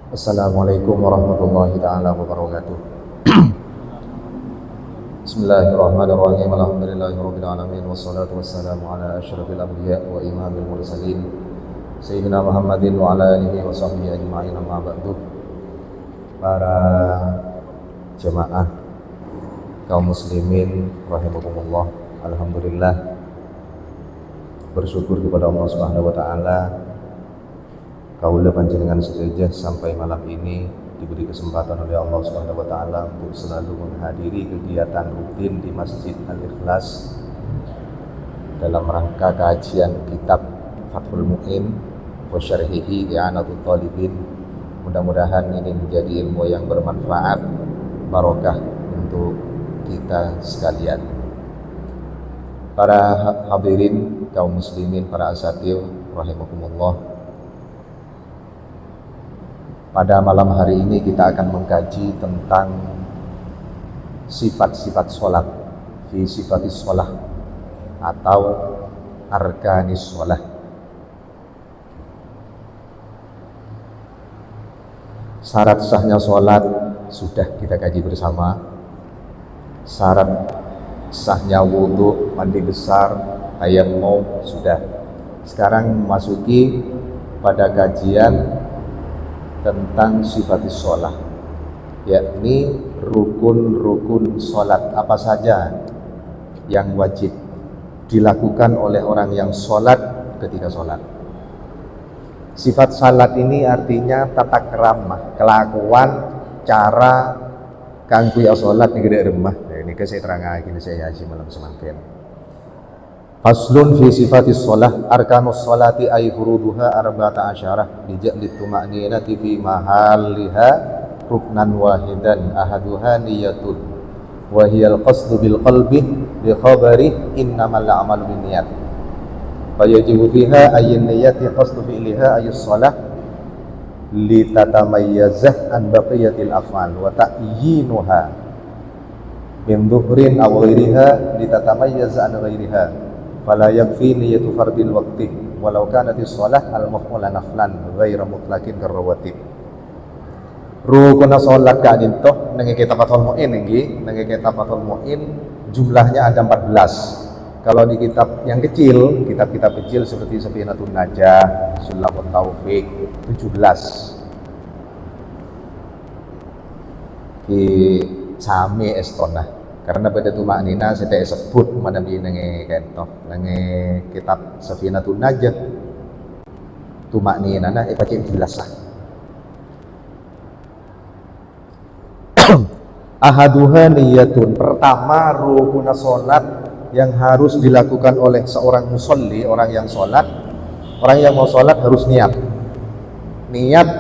Assalamualaikum warahmatullahi taala wabarakatuh. Bismillahirrahmanirrahim. Alhamdulillahirabbil alamin wassalatu wassalamu ala asyrafil anbiya wa imamil mursalin sayyidina Muhammadin wa ala alihi wa sahbihi ajma'in, amma ba'du. Para jemaah kaum muslimin rahimakumullah, alhamdulillah bersyukur kepada Allah Subhanahu wa taala kaula panjenengan sedaja sampai malam ini diberi kesempatan oleh Allah Subhanahu wa taala untuk selalu menghadiri kegiatan rutin di Masjid Al-Ikhlas dalam rangka kajian kitab Fathul Mu'in wa Syarhihi I'anatul Talibin. Mudah-mudahan ini menjadi ilmu yang bermanfaat, barokah untuk kita sekalian. Para hadirin kaum muslimin, para asatir rahimakumullah, pada malam hari ini kita akan mengkaji tentang sifat-sifat sholat, fi sifatis sholat atau arkanis sholat. Syarat sahnya sholat sudah kita kaji bersama. Syarat sahnya wudhu, mandi besar, tayammum sudah. Sekarang memasuki pada kajian tentang sifatis sholat, yakni rukun-rukun sholat apa saja yang wajib dilakukan oleh orang yang sholat ketika sholat. Sifat sholat ini artinya tata krama, kelakuan, cara kanggo sholat di gede rumah. Nah, ini saya terangkan ini saya haji malam semangkin. Faslun fi sifatis sholah, arkanus sholati ay furuduha arba'ata asyarah bija'lit tuma'ninati fi mahalliha ruknan wahidan ahaduha niyatun wa hiyal qasdu bil qalbi bi khabari innamal a'malu bin niyat fa yajibu fiha ayyin niyati qasdu fi'liha ayus sholah li tatamayyazah an baqiyatil af'al wa ta'yinuha min dhuhrin aw ghairiha li tatamayyazah an ghairiha fala yakfi niyatu fardil waqti walau kanatis shalah al-maf'ula naflan ghaira mutlaqin karawatib. Rukun salat kadintoh nang kitab Fathul Mu'in nggih, nang kitab Fathul Mu'in jumlahnya ada 14. Kalau di kitab yang kecil, kitab-kitab kecil seperti Safinatun Najah, Sulamut Taufiq 17. Di Sami Estonah. Karena pada tumaknina saya sebut mana bi nenge kentoh nenge kitab Safinatun Najah tumaknina na baca jelas lah. Ahaduha niyatun, pertama rukun salat yang harus dilakukan oleh seorang musolli, orang yang sholat. Orang yang mau sholat harus niat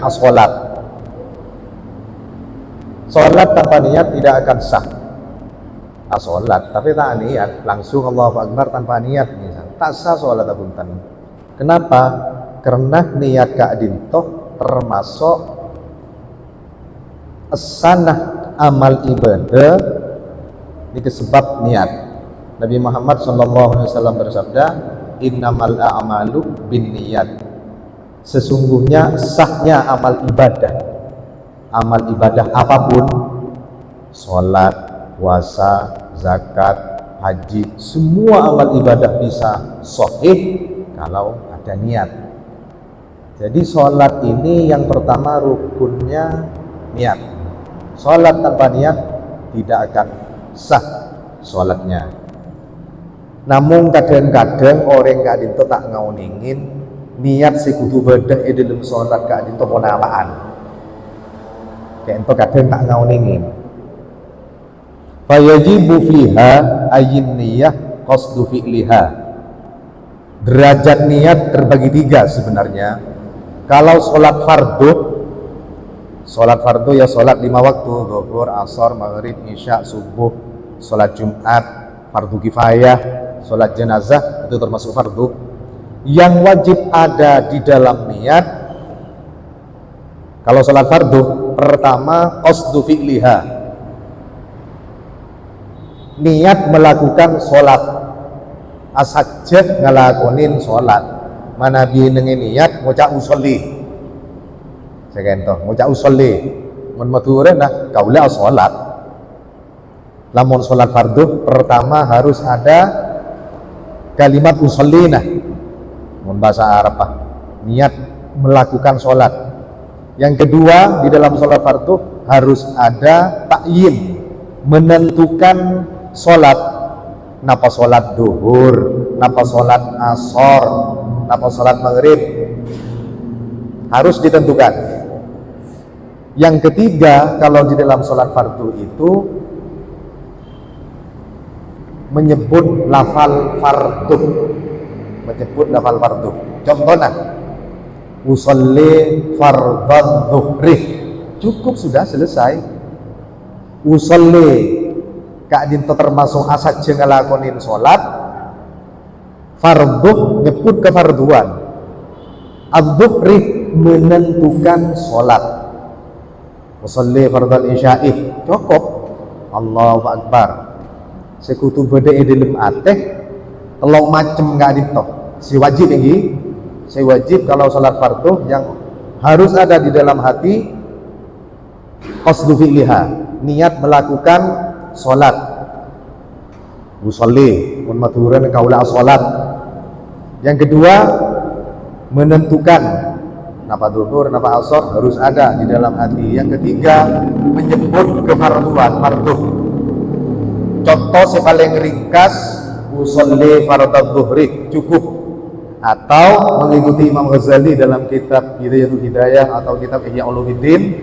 as-sholat. Sholat tanpa niat tidak akan sah. Sholat tapi tak niat, langsung Allahu Akbar tanpa niat misal tak sah sholat apunten. Kenapa? Karena niat ka'dintoh termasuk sanah amal ibadah ini sebab niat. Nabi Muhammad SAW bersabda, innamal a'malu bin niyat, sesungguhnya sahnya amal ibadah apapun, sholat, puasa, zakat, haji, semua amal ibadah bisa sahih kalau ada niat. Jadi sholat ini yang pertama rukunnya niat. Sholat tanpa niat tidak akan sah sholatnya. Namun kadang-kadang orang kadinto tak ngauningin niat si kudu badah dalam sholat kadinto ponawaan. Kadinto kadang tak ngauningin. Fayajibu fiha ayyin niyah qasdu fi'liha. Derajat niat terbagi 3 sebenarnya. Kalau sholat fardu ya sholat 5 waktu, zuhur, asar, maghrib, isya, subuh. Sholat Jumat, fardu kifayah, sholat jenazah itu termasuk fardu. Yang wajib ada di dalam niat kalau sholat fardu, pertama qasdu fi'liha, niat melakukan sholat. Asajat ngelakonin sholat, mana bi niat ngucap usolli. Sekento ngucap usolli mun madhuren nah kaula salat. Lamun salat fardu pertama harus ada kalimat usolli nah. Mun bahasa Arab niat melakukan salat. Yang kedua di dalam salat fardu harus ada ta'yin, menentukan salat. Napa salat duhur, napa salat asar, napa salat maghrib, harus ditentukan. Yang ketiga, kalau di dalam salat fardu itu menyebut lafal fardu, contohnya usolli fardhan dhuhri, cukup sudah selesai. Usolli kak dinto termasuk asal ngelakonin sholat, fardu nyebut kefarduan, ad-dhuhri menentukan sholat. Usolli fardhal isya'i cukup. Allahu Akbar. Sekutu beda dalam ateh telung macem gak dinto. Si wajib ini, si wajib kalau sholat fardu yang harus ada di dalam hati qasdu fi'liha, niat melakukan sholat. Usolli mun madhuren kaula sholat. Yang kedua menentukan napa duhur napa asar harus ada di dalam hati. Yang ketiga menyebut kefarduan fardu. Contoh yang paling ringkas usolli fardhu dhuhri cukup, atau mengikuti Imam Ghazali dalam kitab Hidayatul Hidayah atau kitab Ihya Ulumuddin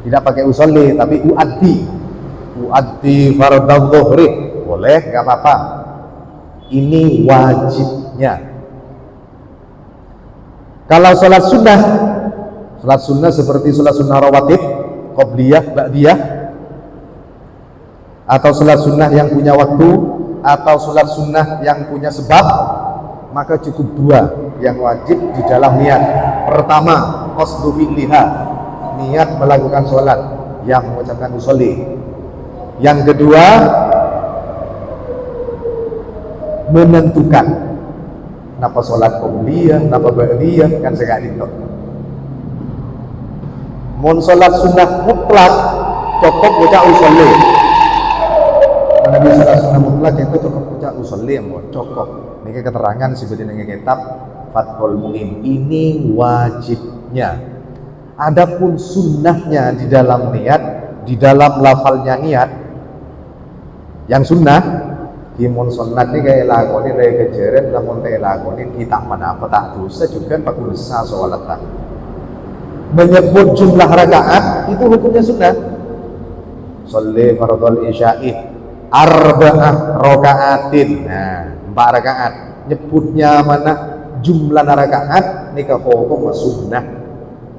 tidak pakai usolli tapi uaddi fardhu dhuhri boleh, nggak apa-apa. Ini wajibnya. Kalau sholat sunnah seperti sholat sunnah rawatib, qobliyah, ba'diyah, atau sholat sunnah yang punya waktu, atau sholat sunnah yang punya sebab, maka cukup dua yang wajib di dalam niat. Pertama, qasdu fi'liha, niat melakukan sholat yang mengucapkan usolli. Yang kedua menentukan napa sholat qobliyah, napa ba'diyah, kan segak dinto. Mun sholat sunnah mutlak cukup ucap usolli. Nabi sholat sunnah mutlak itu cukup ucap usolli cukup. Ini keterangan seperti dengan kitab Fathul Mu'in. Ini wajibnya. Adapun sunnahnya di dalam niat, di dalam lafalnya niat, yang sunnah Kimun sunat ini kayak lakoni dari kejeren, namun kayak lakoni kita mana apa tak dosa juga pak dosa sholat. Menyebut jumlah rakaat itu hukumnya sunnah. Sholli fardhal isya'i arba'ah rakaatin. Nah, 4 rakaat. Nyebutnya mana jumlah rakaat nikah hukum sunnah.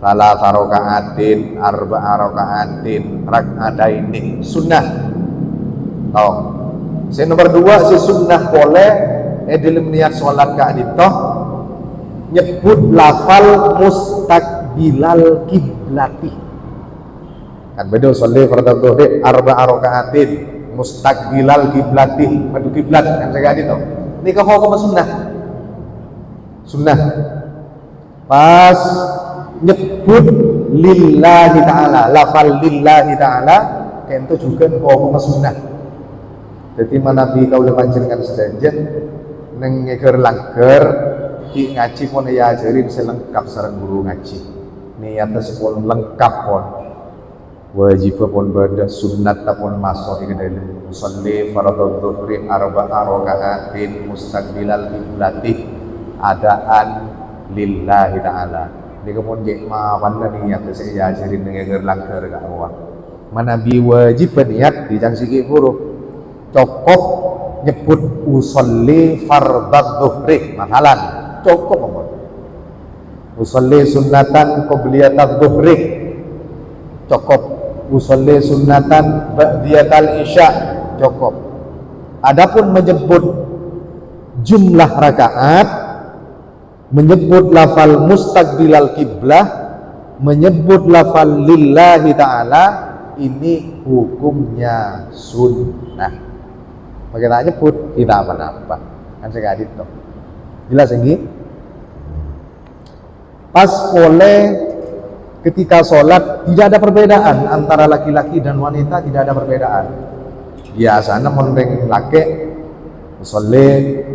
Salah rakaatin, arba'ah rakaatin, rak'ataini sunnah. Oh. Nomor 2 si sunnah boleh dalam niat sholat ka'aditoh nyebut lafal mustaqbilal kiblati. Kan beda sholli fardhu dhuhri arba'a raka'atin mustaqbilal kiblati, madu kiblat kan ka'aditoh. Ini ke hukum sunnah. Pas nyebut lillahi ta'ala, lafal lillahi ta'ala itu juga hukum sunnah. Jadi Nabi kaula panjenengan sedanjen neng ngeker langgar ki ngaji pun ya ajarin selengkap sareng guru ngaji. Niatnya sepun lengkap pun. Wajib pun pada sunnat pun masuk ing dalem sholli fardhu dhuhri arba'a raka'atin mustaqbilal qiblati adaan lillahi ta'ala. Ini kemudian mana niatnya saya ajarin ngeker langgar gak awak. Nabi wajib niat dicangsiki huruf cukup nyebut usolli fardhu dhuhri masalan cukup ngomong usolli sunnatan qobliyatan dhuhri cukup usolli sunnatan ba'diyatal isya cukup. Adapun menyebut jumlah rakaat, menyebut lafal mustaqbilal kiblah, menyebut lafal lillahi ta'ala, ini hukumnya sunnah. Maka tak nyebut kita apa-apa kan saya adit toh jelas ini pas oleh ketika sholat tidak ada perbedaan antara laki-laki dan wanita, tidak ada perbedaan. Biasanya mondeng laki usolli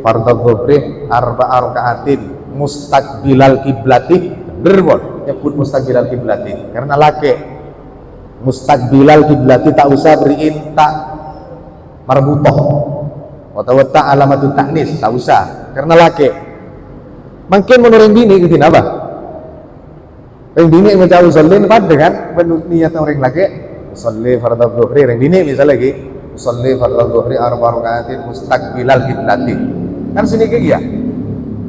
fardhu dhuhri arba'a raka'atin mustaqbilal kiblati, bener nyebut mustaqbilal kiblati karena laki mustaqbilal kiblati tak usah beriin tak marbutoh atau tak alamatut taknis, tak usah karena laki. Mungkin menurut bini gitu apa? Yang bini macam usolli pada kan niat orang laki usolli fardhu dhuhri, yang bini misalnya lagi usolli fardhu dhuhri arba'a raka'atin mustaqbilal kiblati kan sini kayak ya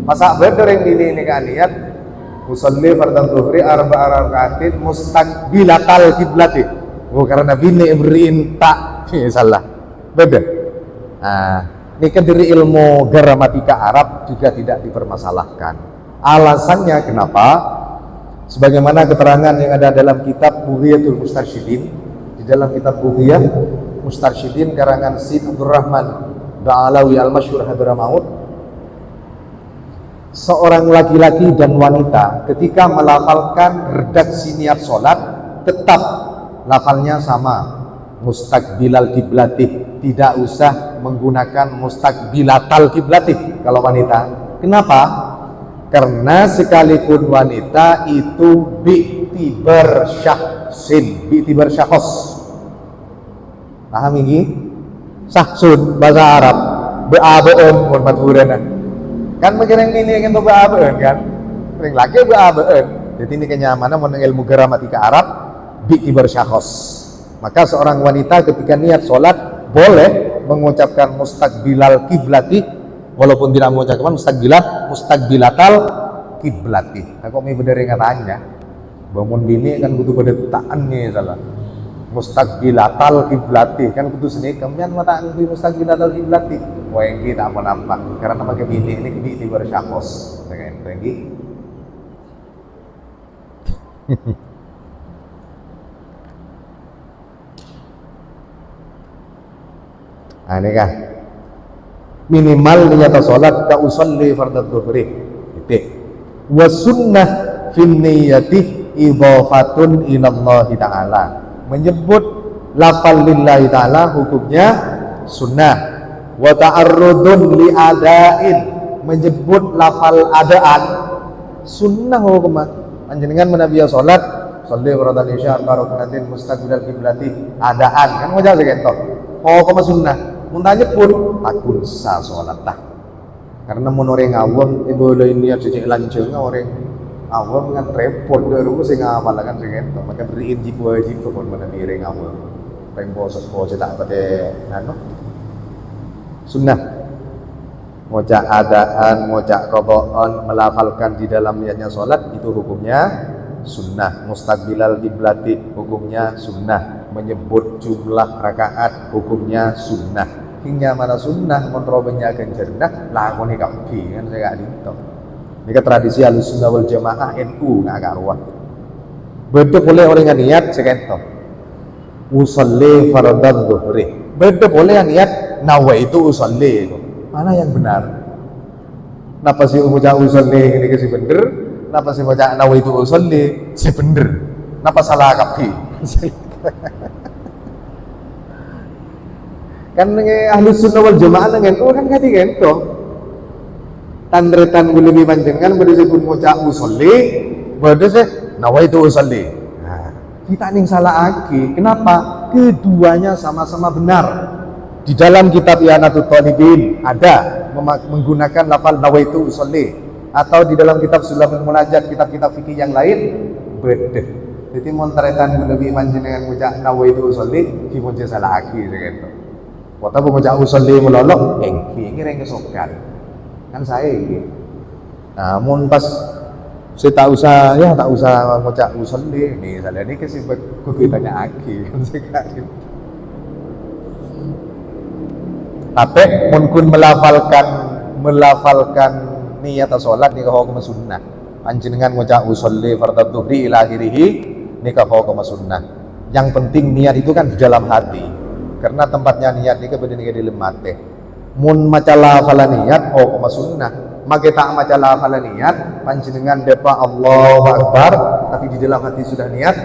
masa bener yang bini ini kan niat usolli fardhu dhuhri arba'a raka'atin mustaqbilatal kiblati, karena bini beriin tak salah beda. Nah, ini kan dari ilmu gramatika Arab juga tidak dipermasalahkan. Alasannya kenapa? Sebagaimana keterangan yang ada dalam kitab Bughiyatul Mustarsyidin, di dalam kitab Bughiyah Mustarsyidin karangan Syed Abdurrahman Ba'alawi Al-Masyhur Hadramaut, seorang laki-laki dan wanita ketika melafalkan redaksi niat sholat tetap lafalnya sama, mustaqbilal kiblatih, tidak usah menggunakan mustaqbilatal kiblatih kalau wanita. Kenapa? Karena sekalipun wanita itu bi'tibar syahsin, bi'tibar syahos, paham ini? Sahsun bahasa Arab be'abeun mun madhurana kan mengenang ini kan be'abeun kan ring lagi be'abeun. Jadi ini kenyamanan mun ilmu gramatika Arab bi'tibar syahos. Maka seorang wanita ketika niat sholat boleh mengucapkan mustaqbilal kiblati walaupun tidak mengucapkan mustaqbilatal kiblati. Aku mau bener katanya bangun bini kan butuh pedetaannya salah mustaqbilatal kiblati kan butuh seni kemudian mata anggi mustaqbilatal kiblati wah yang kita apa nampak karena pakai bini ini di bersyakos kayak lagi. Nah, ini kan minimal niat sholat ka usolli fardhu dhuhri titik wa sunnah fin niyati idhafatun ilallahi ta'ala, menyebut lafal lillahi ta'ala hukumnya sunnah, wa ta'arrudun li adain, menyebut lafal adaan sunnah hukumnya. Panjenengan menabiya sholat sholli fardhu isya barakatin mustaqbilal kiblati adaan kan mau jalan gitu hukum sunnah. Muntahnya pun takun sah sholat tak karena orang awam itu ini niat jadi lanceng orang awam kan repot dari rumah saya ngapal kan sih maka beriin jiwa wajib tuh pun mana orang awam rempo sesuatu tak pada anu sunnah ngocak adaan ngocak roboan melafalkan di dalam niatnya sholat itu hukumnya sunnah, mustaqbilal kiblati hukumnya sunnah, menyebut jumlah rakaat hukumnya sunnah. Hingga mana sunnah menrobenya genjernah lakoni kapi kan saya gak dinto. Ini tradisi Ahlussunnah wal Jamaah NU nggak karuan. Beduk boleh orang yang niat sekento usolli fardhu dhuhri. Beduk boleh yang niat nawaitu usolli. Mana yang benar? Napa sih ucap usolli ini kasi bener? Napa sih ucap nawaitu usolli si bener? Napa salah kapi? Kan Ahlussunnah wal Jamaah dengan NU kan kati gento. Tandretan lebih panjenengan berdisebut ngucap usolli, berdisebut nawaitu usolli. Nah, kita ning salah aki. Kenapa? Keduanya sama-sama benar. Di dalam kitab Ihanatut Thalibin ada menggunakan lafal nawaitu usolli, atau di dalam kitab Sulamul Munajat, kitab-kitab fikih yang lain beda. Jadi montretan lebih panjenengan ngucap nawaitu usolli, kimun salah aki gitu. Waktu aku ngucap usolli melolok, ini yang kesokan. Kan saya ini. Namun pas saya tak usah ngucap usolli misalnya ini kesibuk kudu tanya aki kan saya tapi mungkin melafalkan niat sholat nikah hukum sunnah panjenengan ngucap usolli fardhu dhuhri ila akhirih nikah hukum sunnah. Yang penting niat itu kan di dalam hati karena tempatnya niat nikah beda nikah di lemate mun maca lafalan niat hukum sunnah maka tak maca lafal niat panjenengan depa Allahu Akbar tapi di dalam hati sudah niat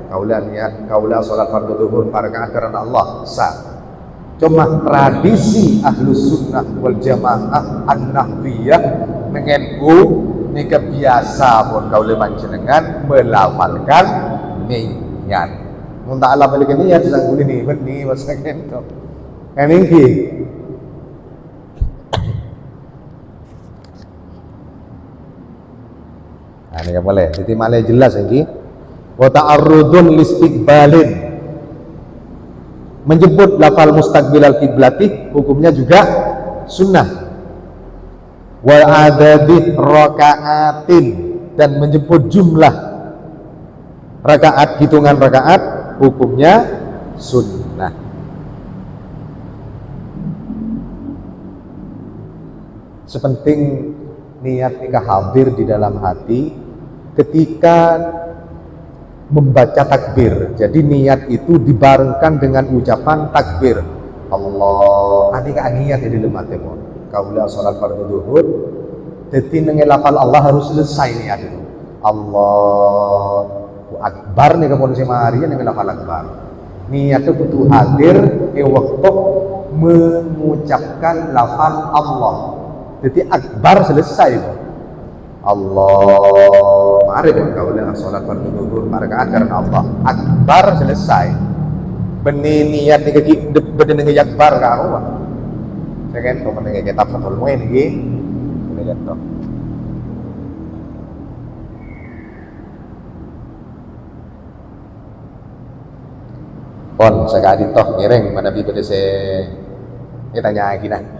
kaula salat fardu zuhur rakaat karena Allah sah. Cuma tradisi ahlus sunnah wal jamaah an-nahwiyah mengenku nika biasa pun kaula panjenengan melafalkan niat. Mun tak lafalkan niat sedang guli ni beni masa kento. Kan iki. Nah, ini boleh. Jadi malah jelas lagi. Wa ta'arrudun listiqbalin. Menjemput lafal mustaqbilal kiblati hukumnya juga sunnah. Wa adadi rakaatin dan menjemput jumlah rakaat, hitungan rakaat hukumnya sunnah. Sepenting niat nikah hadir di dalam hati ketika membaca takbir. Jadi niat itu dibarengkan dengan ucapan takbir. Allah. Ani ka niat di dalam hati mo. Kaula salat fardu zuhur. Dadi nang lafal Allah harus selesai niat itu. Allahu Akbar nih kapon si Maria nang lafal akbar. Niat itu butuh hadir waktu mengucapkan lafal Allah. Jadi akbar selesai itu. Allah, mari kau lihat sholat fardu zuhur rakaat karena Allah. Akbar selesai. Beni niat ni kaki beden ni akbar ka aku. Saya kan kau mendengar kitab Fathul Muin ni. Lihat tu. Pon saya kadi toh ngiring mana bi bede saya tanya lagi nah.